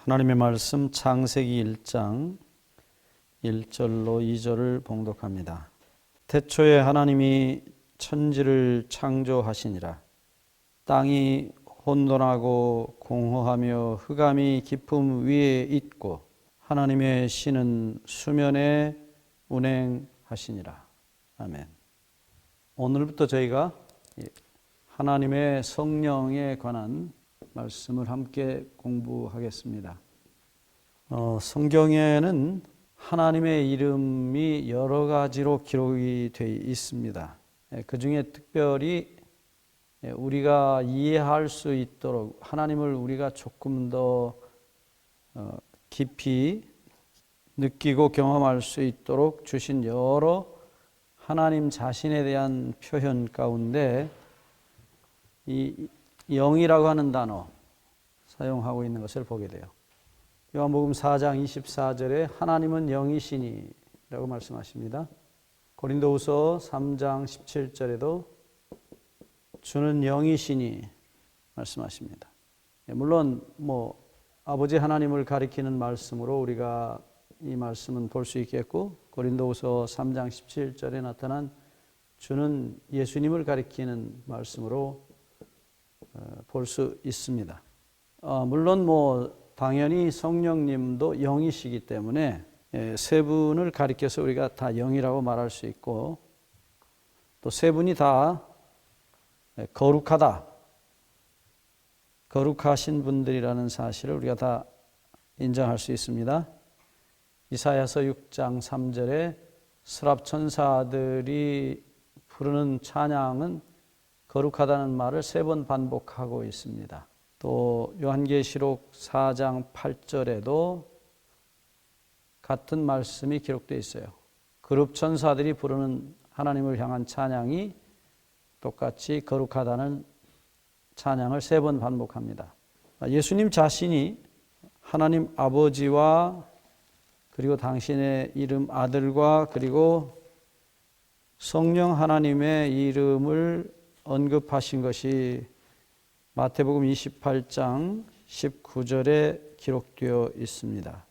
하나님의 말씀 창세기 1장 1절로 2절을 봉독합니다. 태초에 하나님이 천지를 창조하시니라. 땅이 혼돈하고 공허하며 흑암이 깊음 위에 있고 하나님의 신은 수면에 운행하시니라. 아멘. 오늘부터 저희가 하나님의 성령에 관한 말씀을 함께 공부하겠습니다. 성경에는 하나님의 이름이 여러 가지로 기록이 되어 있습니다. 그 중에 특별히 우리가 이해할 수 있도록 하나님을 우리가 조금 더 깊이 느끼고 경험할 수 있도록 주신 여러 하나님 자신에 대한 표현 가운데 이 영이라고 하는 단어 사용하고 있는 것을 보게 돼요. 요한복음 4장 24절에 하나님은 영이시니 라고 말씀하십니다. 고린도후서 3장 17절에도 주는 영이시니 말씀하십니다. 물론 아버지 하나님을 가리키는 말씀으로 우리가 이 말씀은 볼 수 있겠고, 고린도후서 3장 17절에 나타난 주는 예수님을 가리키는 말씀으로 볼 수 있습니다. 물론 당연히 성령님도 영이시기 때문에 세 분을 가리켜서 우리가 다 영이라고 말할 수 있고, 또 세 분이 다 거룩하다, 거룩하신 분들이라는 사실을 우리가 다 인정할 수 있습니다. 이사야서 6장 3절에 스랍 천사들이 부르는 찬양은 거룩하다는 말을 3번 반복하고 있습니다. 또 요한계시록 4장 8절에도 같은 말씀이 기록되어 있어요. 그룹 천사들이 부르는 하나님을 향한 찬양이 똑같이 거룩하다는 찬양을 3번 반복합니다. 예수님 자신이 하나님 아버지와 그리고 당신의 이름 아들과 그리고 성령 하나님의 이름을 언급하신 것이 마태복음 28장 19절에 기록되어 있습니다.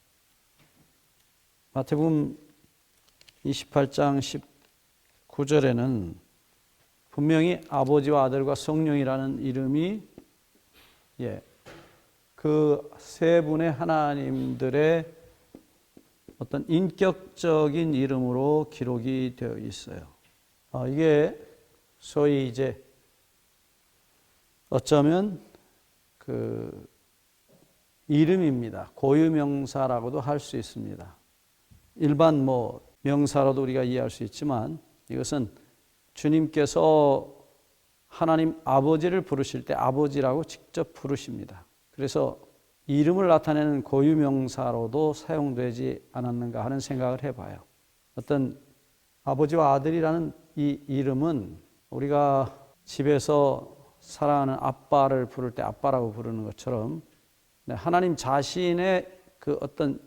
마태복음 28장 19절에는 분명히 아버지와 아들과 성령이라는 이름이 그 세 분의 하나님들의 어떤 인격적인 이름으로 기록이 되어 있어요. 이게 소위 이제 어쩌면 그 이름입니다. 고유명사라고도 할 수 있습니다. 일반 명사로도 우리가 이해할 수 있지만 이것은 주님께서 하나님 아버지를 부르실 때 아버지라고 직접 부르십니다. 그래서 이름을 나타내는 고유명사로도 사용되지 않았는가 하는 생각을 해봐요. 어떤 아버지와 아들이라는 이 이름은 우리가 집에서 사랑하는 아빠를 부를 때 아빠라고 부르는 것처럼 하나님 자신의 그 어떤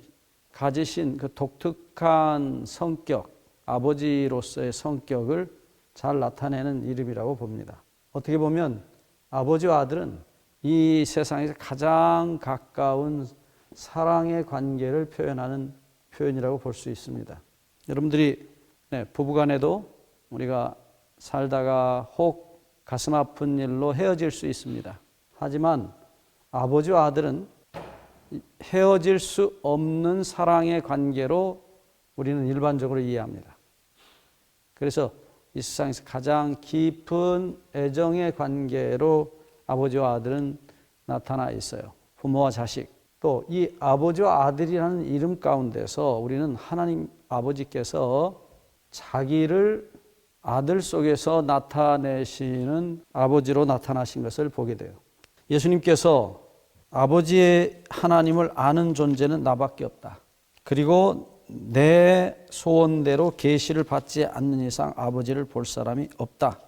가지신 그 독특한 성격, 아버지로서의 성격을 잘 나타내는 이름이라고 봅니다. 어떻게 보면 아버지와 아들은 이 세상에서 가장 가까운 사랑의 관계를 표현하는 표현이라고 볼 수 있습니다. 여러분들이 부부간에도 우리가 살다가 혹 가슴 아픈 일로 헤어질 수 있습니다. 하지만 아버지와 아들은 헤어질 수 없는 사랑의 관계로 우리는 일반적으로 이해합니다. 그래서 이 세상에서 가장 깊은 애정의 관계로 아버지와 아들은 나타나 있어요. 부모와 자식. 또 이 아버지와 아들이라는 이름 가운데서 우리는 하나님 아버지께서 자기를 아들 속에서 나타내시는 아버지로 나타나신 것을 보게 돼요. 예수님께서 아버지의 하나님을 아는 존재는 나밖에 없다. 그리고 내 소원대로 계시를 받지 않는 이상 아버지를 볼 사람이 없다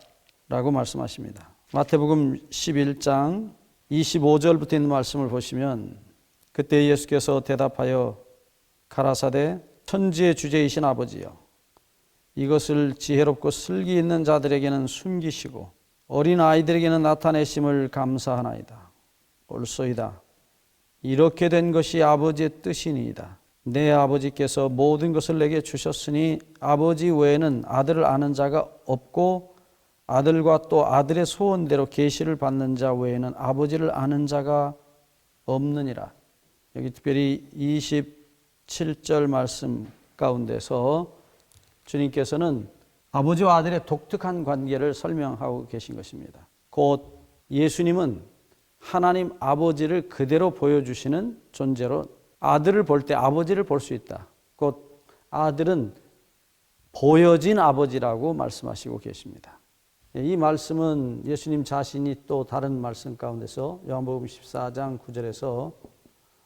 라고 말씀하십니다. 마태복음 11장 25절부터 있는 말씀을 보시면 그때 예수께서 대답하여 가라사대 천지의 주제이신 아버지여, 이것을 지혜롭고 슬기 있는 자들에게는 숨기시고 어린 아이들에게는 나타내심을 감사하나이다. 옳소이다. 이렇게 된 것이 아버지의 뜻이니이다. 내 아버지께서 모든 것을 내게 주셨으니 아버지 외에는 아들을 아는 자가 없고 아들과 또 아들의 소원대로 계시를 받는 자 외에는 아버지를 아는 자가 없느니라. 여기 특별히 27절 말씀 가운데서 주님께서는 아버지와 아들의 독특한 관계를 설명하고 계신 것입니다. 곧 예수님은 하나님 아버지를 그대로 보여주시는 존재로 아들을 볼 때 아버지를 볼 수 있다. 곧 아들은 보여진 아버지라고 말씀하시고 계십니다. 이 말씀은 예수님 자신이 또 다른 말씀 가운데서 요한복음 14장 9절에서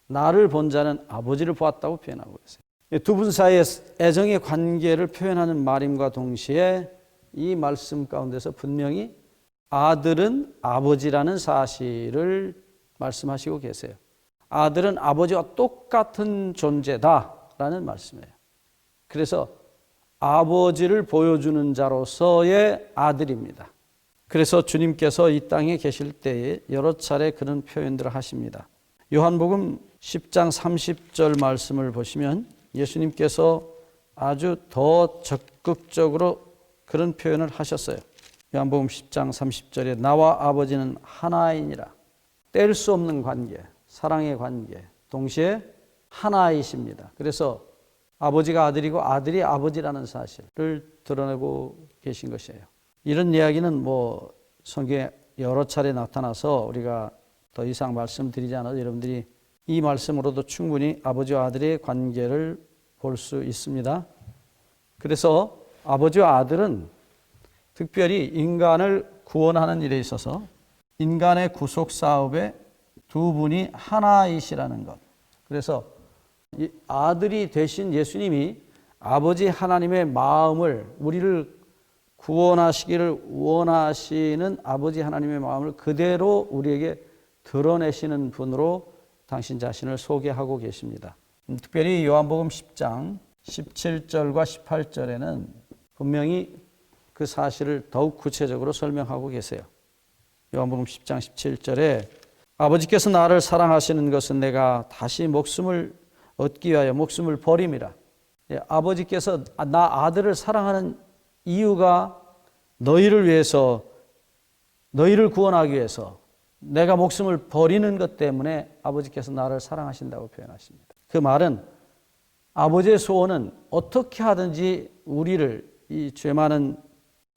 나를 본 자는 아버지를 보았다고 표현하고 있어요. 두 분 사이의 애정의 관계를 표현하는 말임과 동시에 이 말씀 가운데서 분명히 아들은 아버지라는 사실을 말씀하시고 계세요. 아들은 아버지와 똑같은 존재다라는 말씀이에요. 그래서 아버지를 보여주는 자로서의 아들입니다. 그래서 주님께서 이 땅에 계실 때에 여러 차례 그런 표현들을 하십니다. 요한복음 10장 30절 말씀을 보시면 예수님께서 아주 더 적극적으로 그런 표현을 하셨어요. 요한복음 10장 30절에 나와 아버지는 하나이니라. 뗄 수 없는 관계, 사랑의 관계, 동시에 하나이십니다. 그래서 아버지가 아들이고 아들이 아버지라는 사실을 드러내고 계신 것이에요. 이런 이야기는 성경에 여러 차례 나타나서 우리가 더 이상 말씀드리지 않아도 여러분들이 이 말씀으로도 충분히 아버지와 아들의 관계를 볼 수 있습니다. 그래서 아버지와 아들은 특별히 인간을 구원하는 일에 있어서 인간의 구속 사업에 두 분이 하나이시라는 것. 그래서 이 아들이 되신 예수님이 아버지 하나님의 마음을 우리를 구원하시기를 원하시는 아버지 하나님의 마음을 그대로 우리에게 드러내시는 분으로 당신 자신을 소개하고 계십니다. 특별히 요한복음 10장 17절과 18절에는 분명히 그 사실을 더욱 구체적으로 설명하고 계세요. 요한복음 10장 17절에 아버지께서 나를 사랑하시는 것은 내가 다시 목숨을 얻기 위하여 목숨을 버림이라. 아버지께서 나 아들을 사랑하는 이유가 너희를 위해서, 너희를 구원하기 위해서 내가 목숨을 버리는 것 때문에 아버지께서 나를 사랑하신다고 표현하십니다. 그 말은 아버지의 소원은 어떻게 하든지 우리를, 이 죄 많은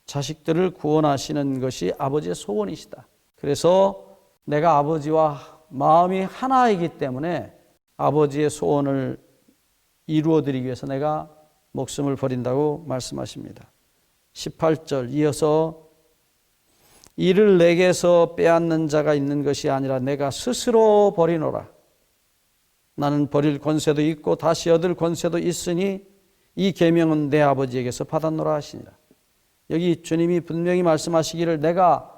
자식들을 구원하시는 것이 아버지의 소원이시다. 그래서 내가 아버지와 마음이 하나이기 때문에 아버지의 소원을 이루어드리기 위해서 내가 목숨을 버린다고 말씀하십니다. 18절 이어서 이를 내게서 빼앗는 자가 있는 것이 아니라 내가 스스로 버리노라. 나는 버릴 권세도 있고 다시 얻을 권세도 있으니 이 계명은 내 아버지에게서 받았노라 하시니라. 여기 주님이 분명히 말씀하시기를 내가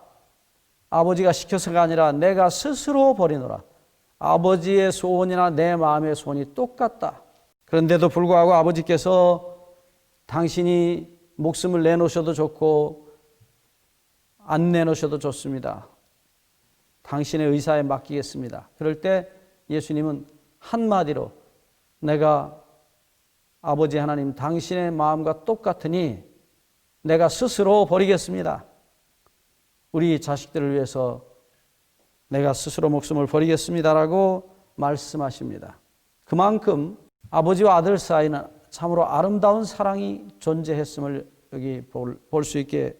아버지가 시켜서가 아니라 내가 스스로 버리노라. 아버지의 소원이나 내 마음의 소원이 똑같다. 그런데도 불구하고 아버지께서 당신이 목숨을 내놓으셔도 좋고 안 내놓으셔도 좋습니다. 당신의 의사에 맡기겠습니다. 그럴 때 예수님은 한마디로 내가 아버지 하나님 당신의 마음과 똑같으니 내가 스스로 버리겠습니다. 우리 자식들을 위해서 내가 스스로 목숨을 버리겠습니다라고 말씀하십니다. 그만큼 아버지와 아들 사이는 참으로 아름다운 사랑이 존재했음을 여기 볼 수 있게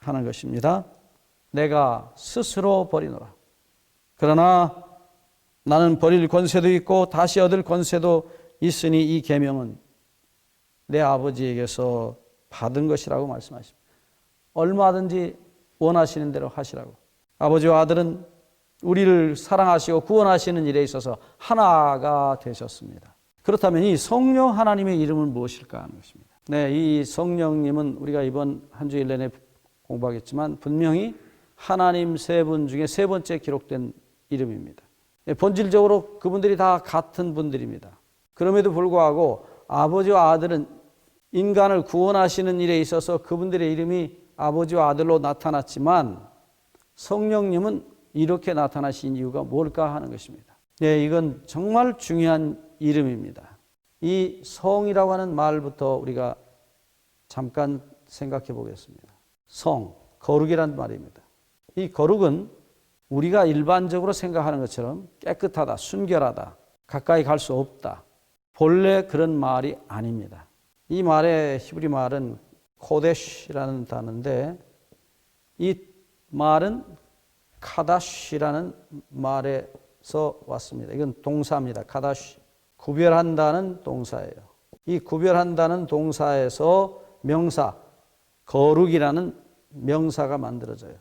하는 것입니다. 내가 스스로 버리노라. 그러나 나는 버릴 권세도 있고 다시 얻을 권세도 있으니 이 계명은 내 아버지에게서 받은 것이라고 말씀하십니다. 얼마든지 원하시는 대로 하시라고. 아버지와 아들은 우리를 사랑하시고 구원하시는 일에 있어서 하나가 되셨습니다. 그렇다면 이 성령 하나님의 이름은 무엇일까 하는 것입니다. 네, 이 성령님은 우리가 이번 한 주일 내내 공부하겠지만 분명히 하나님 세 분 중에 세 번째 기록된 이름입니다. 본질적으로 그분들이 다 같은 분들입니다. 그럼에도 불구하고 아버지와 아들은 인간을 구원하시는 일에 있어서 그분들의 이름이 아버지와 아들로 나타났지만 성령님은 이렇게 나타나신 이유가 뭘까 하는 것입니다. 네, 이건 정말 중요한 이름입니다. 이 성이라고 하는 말부터 우리가 잠깐 생각해 보겠습니다. 성, 거룩이란 말입니다. 이 거룩은 우리가 일반적으로 생각하는 것처럼 깨끗하다, 순결하다, 가까이 갈 수 없다. 본래 그런 말이 아닙니다. 이 말의 히브리 말은 코데시라는 단어인데 이 말은 카다시라는 말에서 왔습니다. 이건 동사입니다. 카다시. 구별한다는 동사예요. 이 구별한다는 동사에서 명사, 거룩이라는 명사가 만들어져요.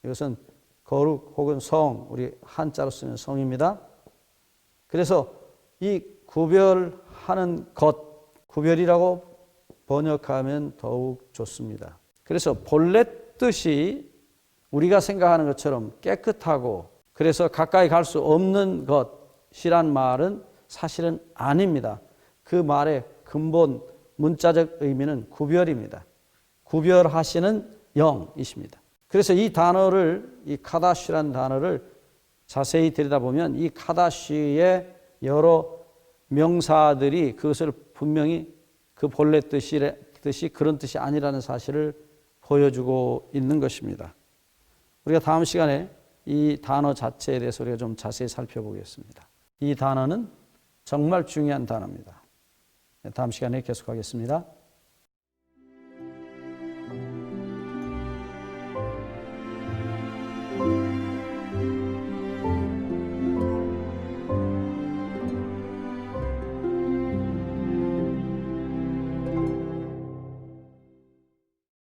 이것은 거룩 혹은 성, 우리 한자로 쓰는 성입니다. 그래서 이 구별하는 것, 구별이라고 번역하면 더욱 좋습니다. 그래서 본래 뜻이 우리가 생각하는 것처럼 깨끗하고 그래서 가까이 갈 수 없는 것이란 말은 사실은 아닙니다. 그 말의 근본 문자적 의미는 구별입니다. 구별하시는 영이십니다. 그래서 이 단어를, 이 카다시라는 단어를 자세히 들여다보면 이 카다시의 여러 명사들이 그것을 분명히 그 본래 뜻이 그런 뜻이 아니라는 사실을 보여주고 있는 것입니다. 우리가 다음 시간에 이 단어 자체에 대해서 우리가 좀 자세히 살펴보겠습니다. 이 단어는 정말 중요한 단어입니다. 다음 시간에 계속하겠습니다.